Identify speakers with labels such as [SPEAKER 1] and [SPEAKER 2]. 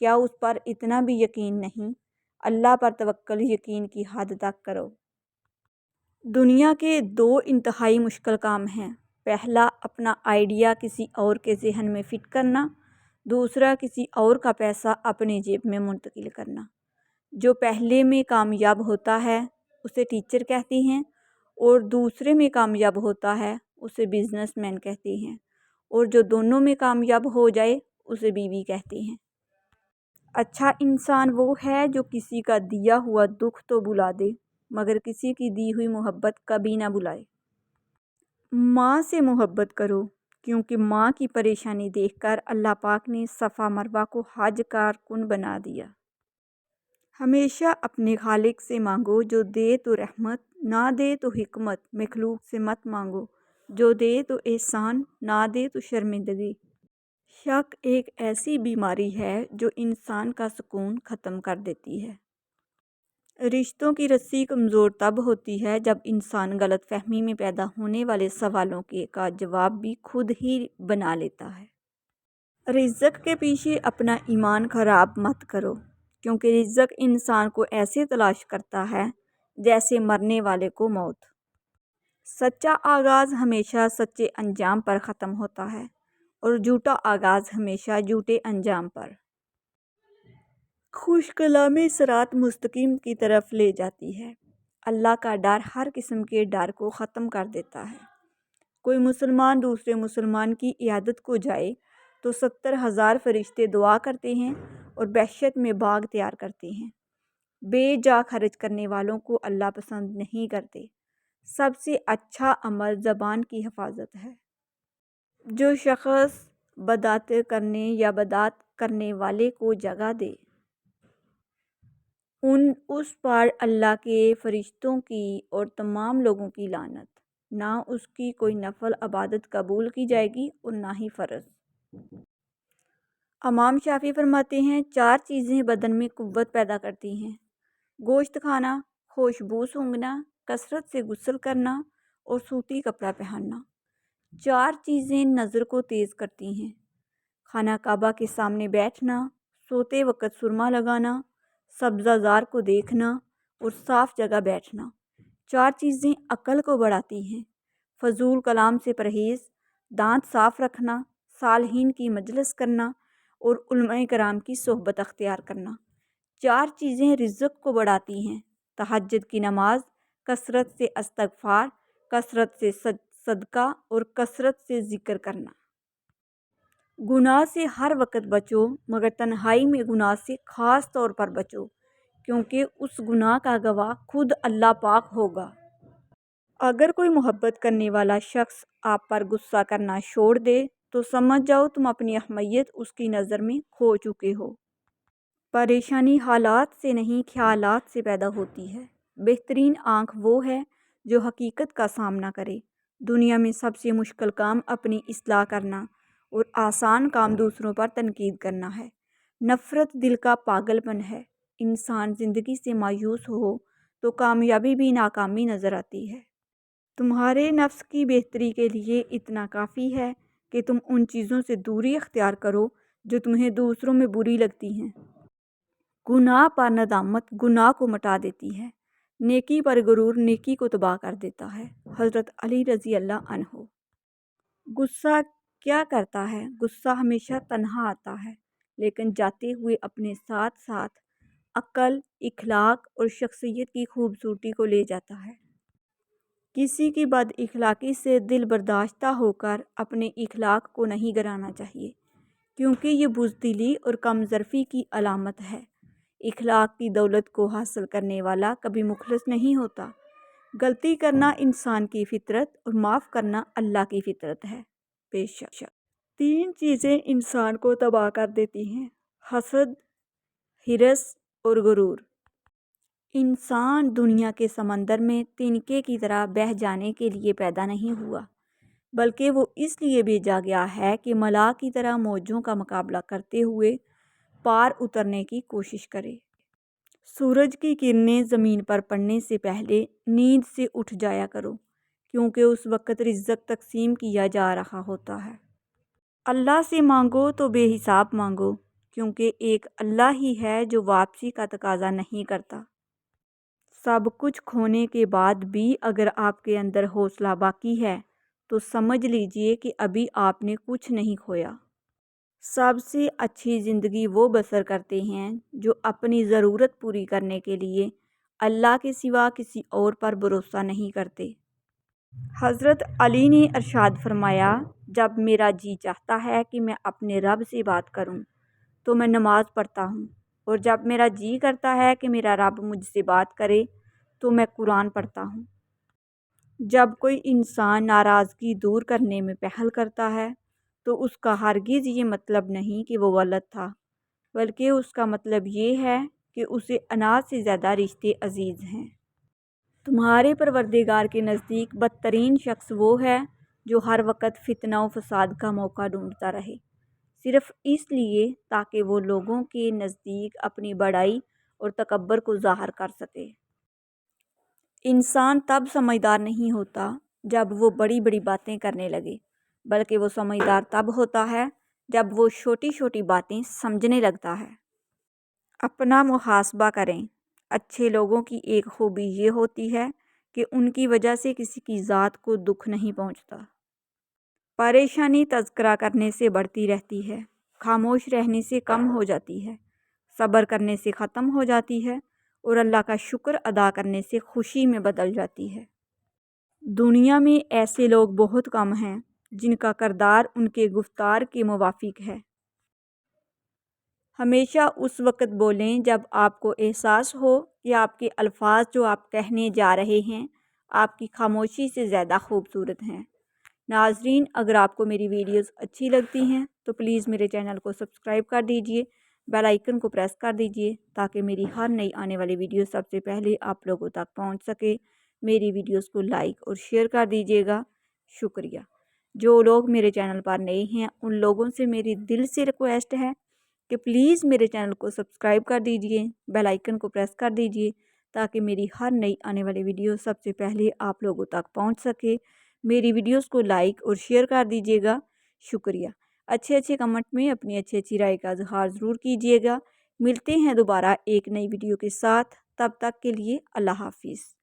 [SPEAKER 1] کیا اس پر اتنا بھی یقین نہیں؟ اللہ پر توکل یقین کی حد تک کرو۔ دنیا کے دو انتہائی مشکل کام ہیں۔ پہلا، اپنا آئیڈیا کسی اور کے ذہن میں فٹ کرنا، دوسرا کسی اور کا پیسہ اپنے جیب میں منتقل کرنا۔ جو پہلے میں کامیاب ہوتا ہے اسے ٹیچر کہتے ہیں، اور دوسرے میں کامیاب ہوتا ہے اسے بزنس مین کہتے ہیں، اور جو دونوں میں کامیاب ہو جائے اسے بیوی کہتے ہیں۔ اچھا انسان وہ ہے جو کسی کا دیا ہوا دکھ تو بھلا دے مگر کسی کی دی ہوئی محبت کبھی نہ بھلائے۔ ماں سے محبت کرو، کیونکہ ماں کی پریشانی دیکھ کر اللہ پاک نے صفا مروہ کو حج کارکن بنا دیا۔ ہمیشہ اپنے خالق سے مانگو، جو دے تو رحمت، نہ دے تو حکمت۔ مخلوق سے مت مانگو، جو دے تو احسان، نہ دے تو شرمندگی۔ شک ایک ایسی بیماری ہے جو انسان کا سکون ختم کر دیتی ہے۔ رشتوں کی رسی کمزور تب ہوتی ہے جب انسان غلط فہمی میں پیدا ہونے والے سوالوں کا جواب بھی خود ہی بنا لیتا ہے۔ رزق کے پیچھے اپنا ایمان خراب مت کرو، کیونکہ رزق انسان کو ایسے تلاش کرتا ہے جیسے مرنے والے کو موت۔ سچا آغاز ہمیشہ سچے انجام پر ختم ہوتا ہے، اور جھوٹا آغاز ہمیشہ جھوٹے انجام پر۔ خوش کلامی صراط مستقیم کی طرف لے جاتی ہے۔ اللہ کا ڈر ہر قسم کے ڈر کو ختم کر دیتا ہے۔ کوئی مسلمان دوسرے مسلمان کی عیادت کو جائے تو 70,000 فرشتے دعا کرتے ہیں اور بہشت میں باغ تیار کرتے ہیں۔ بے جا خرچ کرنے والوں کو اللہ پسند نہیں کرتے۔ سب سے اچھا عمل زبان کی حفاظت ہے۔ جو شخص بدعت کرنے یا بدعت کرنے والے کو جگہ دے، اس پر اللہ کے فرشتوں کی اور تمام لوگوں کی لعنت۔ نہ اس کی کوئی نفل عبادت قبول کی جائے گی اور نہ ہی فرض۔ امام شافعی فرماتے ہیں 4 چیزیں بدن میں قوت پیدا کرتی ہیں: گوشت کھانا، خوشبو سونگھنا، کثرت سے غسل کرنا اور سوتی کپڑا پہننا۔ 4 چیزیں نظر کو تیز کرتی ہیں: خانہ کعبہ کے سامنے بیٹھنا، سوتے وقت سرما لگانا، سبزہ زار کو دیکھنا اور صاف جگہ بیٹھنا۔ 4 چیزیں عقل کو بڑھاتی ہیں: فضول کلام سے پرہیز، دانت صاف رکھنا، صالحین کی مجلس کرنا اور علماء کرام کی صحبت اختیار کرنا۔ 4 چیزیں رزق کو بڑھاتی ہیں: تہجد کی نماز، کثرت سے استغفار، کثرت سے صدقہ اور کثرت سے ذکر کرنا۔ گناہ سے ہر وقت بچو، مگر تنہائی میں گناہ سے خاص طور پر بچو، کیونکہ اس گناہ کا گواہ خود اللہ پاک ہوگا۔ اگر کوئی محبت کرنے والا شخص آپ پر غصہ کرنا چھوڑ دے تو سمجھ جاؤ تم اپنی اہمیت اس کی نظر میں کھو چکے ہو۔ پریشانی حالات سے نہیں، خیالات سے پیدا ہوتی ہے۔ بہترین آنکھ وہ ہے جو حقیقت کا سامنا کرے۔ دنیا میں سب سے مشکل کام اپنی اصلاح کرنا اور آسان کام دوسروں پر تنقید کرنا ہے۔ نفرت دل کا پاگل پن ہے۔ انسان زندگی سے مایوس ہو تو کامیابی بھی ناکامی نظر آتی ہے۔ تمہارے نفس کی بہتری کے لیے اتنا کافی ہے کہ تم ان چیزوں سے دوری اختیار کرو جو تمہیں دوسروں میں بری لگتی ہیں۔ گناہ پر ندامت گناہ کو مٹا دیتی ہے، نیکی پر غرور نیکی کو تباہ کر دیتا ہے۔ حضرت علی رضی اللہ عنہ۔ غصہ کیا کرتا ہے؟ غصہ ہمیشہ تنہا آتا ہے، لیکن جاتے ہوئے اپنے ساتھ ساتھ عقل، اخلاق اور شخصیت کی خوبصورتی کو لے جاتا ہے۔ کسی کی بد اخلاقی سے دل برداشتہ ہو کر اپنے اخلاق کو نہیں گرانا چاہیے، کیونکہ یہ بزدلی اور کم ظرفی کی علامت ہے۔ اخلاق کی دولت کو حاصل کرنے والا کبھی مخلص نہیں ہوتا۔ غلطی کرنا انسان کی فطرت اور معاف کرنا اللہ کی فطرت ہے۔ بے شک 3 چیزیں انسان کو تباہ کر دیتی ہیں: حسد، ہرس اور غرور۔ انسان دنیا کے سمندر میں تنکے کی طرح بہہ جانے کے لیے پیدا نہیں ہوا، بلکہ وہ اس لیے بھیجا گیا ہے کہ ملاح کی طرح موجوں کا مقابلہ کرتے ہوئے پار اترنے کی کوشش کرے۔ سورج کی کرنیں زمین پر پڑنے سے پہلے نیند سے اٹھ جایا کرو، کیونکہ اس وقت رزق تقسیم کیا جا رہا ہوتا ہے۔ اللہ سے مانگو تو بے حساب مانگو، کیونکہ ایک اللہ ہی ہے جو واپسی کا تقاضا نہیں کرتا۔ سب کچھ کھونے کے بعد بھی اگر آپ کے اندر حوصلہ باقی ہے تو سمجھ لیجئے کہ ابھی آپ نے کچھ نہیں کھویا۔ سب سے اچھی زندگی وہ بسر کرتے ہیں جو اپنی ضرورت پوری کرنے کے لیے اللہ کے سوا کسی اور پر بھروسہ نہیں کرتے۔ حضرت علی نے ارشاد فرمایا، جب میرا جی چاہتا ہے کہ میں اپنے رب سے بات کروں تو میں نماز پڑھتا ہوں، اور جب میرا جی کرتا ہے کہ میرا رب مجھ سے بات کرے تو میں قرآن پڑھتا ہوں۔ جب کوئی انسان ناراضگی دور کرنے میں پہل کرتا ہے تو اس کا ہرگز یہ مطلب نہیں کہ وہ غلط تھا، بلکہ اس کا مطلب یہ ہے کہ اسے اناج سے زیادہ رشتے عزیز ہیں۔ تمہارے پروردگار کے نزدیک بدترین شخص وہ ہے جو ہر وقت فتنہ و فساد کا موقع ڈھونڈتا رہے، صرف اس لیے تاکہ وہ لوگوں کے نزدیک اپنی بڑائی اور تکبر کو ظاہر کر سکے۔ انسان تب سمجھدار نہیں ہوتا جب وہ بڑی بڑی باتیں کرنے لگے، بلکہ وہ سمجھدار تب ہوتا ہے جب وہ چھوٹی چھوٹی باتیں سمجھنے لگتا ہے۔ اپنا محاسبہ کریں۔ اچھے لوگوں کی ایک خوبی یہ ہوتی ہے کہ ان کی وجہ سے کسی کی ذات کو دکھ نہیں پہنچتا۔ پریشانی تذکرہ کرنے سے بڑھتی رہتی ہے، خاموش رہنے سے کم ہو جاتی ہے، صبر کرنے سے ختم ہو جاتی ہے، اور اللہ کا شکر ادا کرنے سے خوشی میں بدل جاتی ہے۔ دنیا میں ایسے لوگ بہت کم ہیں جن کا کردار ان کے گفتار کے موافق ہے۔ ہمیشہ اس وقت بولیں جب آپ کو احساس ہو کہ آپ کے الفاظ جو آپ کہنے جا رہے ہیں آپ کی خاموشی سے زیادہ خوبصورت ہیں۔ ناظرین، اگر آپ کو میری ویڈیوز اچھی لگتی ہیں تو پلیز میرے چینل کو سبسکرائب کر دیجئے، بیل آئیکن کو پریس کر دیجئے تاکہ میری ہر نئی آنے والی ویڈیو سب سے پہلے آپ لوگوں تک پہنچ سکے۔ میری ویڈیوز کو لائک اور شیئر کر دیجئے گا۔ شکریہ۔ جو لوگ میرے چینل پر نئے ہیں ان لوگوں سے میری دل سے ریکویسٹ ہے کہ پلیز میرے چینل کو سبسکرائب کر دیجئے، بیل آئیکن کو پریس کر دیجئے تاکہ میری ہر نئی آنے والی ویڈیو سب سے پہلے آپ لوگوں تک پہنچ سکے۔ میری ویڈیوز کو لائک اور شیئر کر دیجئے گا۔ شکریہ۔ اچھے کمنٹ میں اپنی اچھی رائے کا اظہار ضرور کیجئے گا۔ ملتے ہیں دوبارہ ایک نئی ویڈیو کے ساتھ، تب تک کے لیے اللہ حافظ۔